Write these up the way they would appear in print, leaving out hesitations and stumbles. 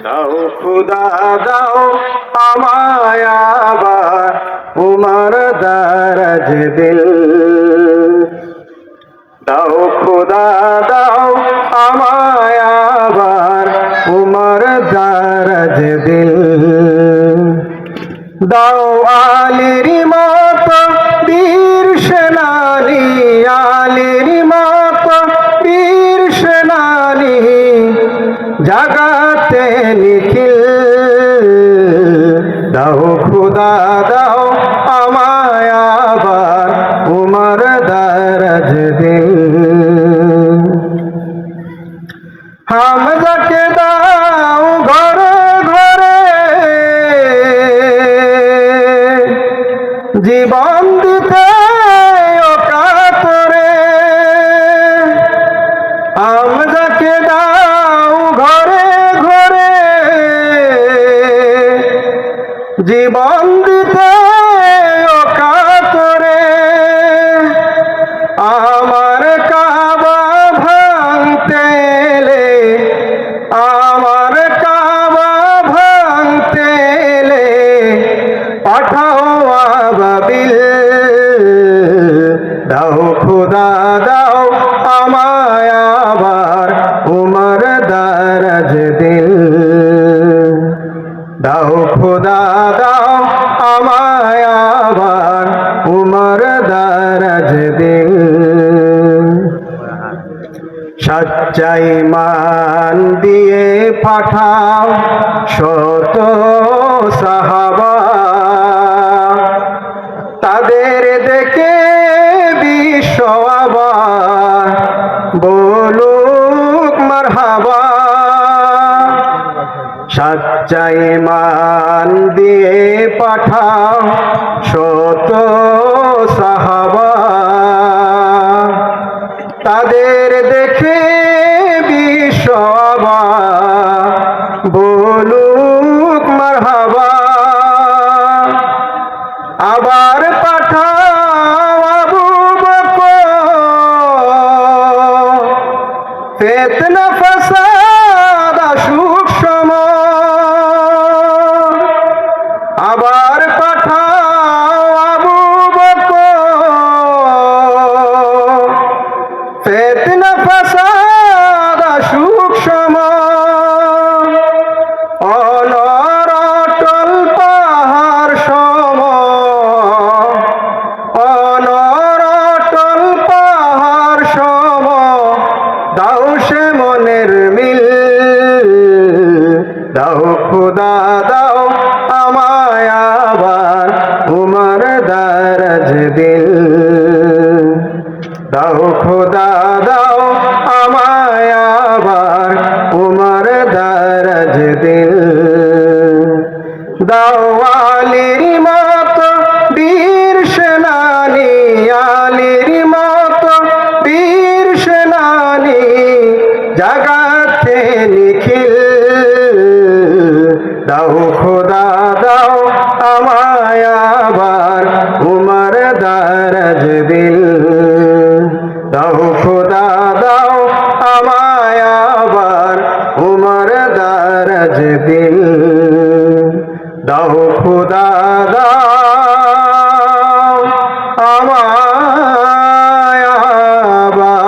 দাও খুদা দাও আমায় আবার উমর দারাজ দিল। দাও খুদা দাও আমায় আবার উমর দারাজ দিল। দাও আলীর মতো বীর সেনানী, আলীর মতো বীর সেনানী জাগাতে নিখিল। দাও খুদা দাও আমায় আবার উমর দারাজ দিল। হামজাকে দাও ঘরে ঘরে জীবন দিতে অকাতরে। হামজাকে দাও ঘরে ঘরে জীবন দিতে অকাতরে। আমার কাবা ভাঙতে এলে, আমার কাবা ভাঙতে এলে পাঠাও আবাবিল। দাও খুদা দাও আমায় আবার উমর দারাজ দিল। দাও খুদা দাও আমায় আবার উমর দারাজ দিল। সচ্চাই মান দিয়ে পাঠাও শত সাহাবা, তাদের দেখে বিশ্ব আবার বলুক মারহাবা। সচ্চাই মান দিয়ে পাঠাও শত সাহাবা, তাদের দেখে বিশ্ব আবার বলুক মারহাবা। আবার পাঠাও আবু বকর, ফিতনা ফাসাদ আসুক সময়। আবার পাঠাও আবু বকর, ফিতনা ফাসাদ আসুক সময়। অনর অটল পাহাড় সম, অনর অটল পাহাড় সম দাও সে মনের মিল। দাও খুদা দাও আমায় আবার উমর দারাজ দিল। দাও খুদা দাও আমায় আবার উমর দারাজ দিল। দাও আলীর মতো বীর সেনানী, আলীর মতো বীর সেনানী জাগাতে নিখিল। দাও খুদা দাও আমায় আবার উমর দারাজ দিল। দাও খুদা দাও আমায় আবার উমর দারাজ দিল। দাও খুদা দাও আমায় আবার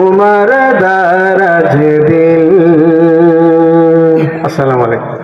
উমর দারাজ দিল। আসসালামু আলাইকুম।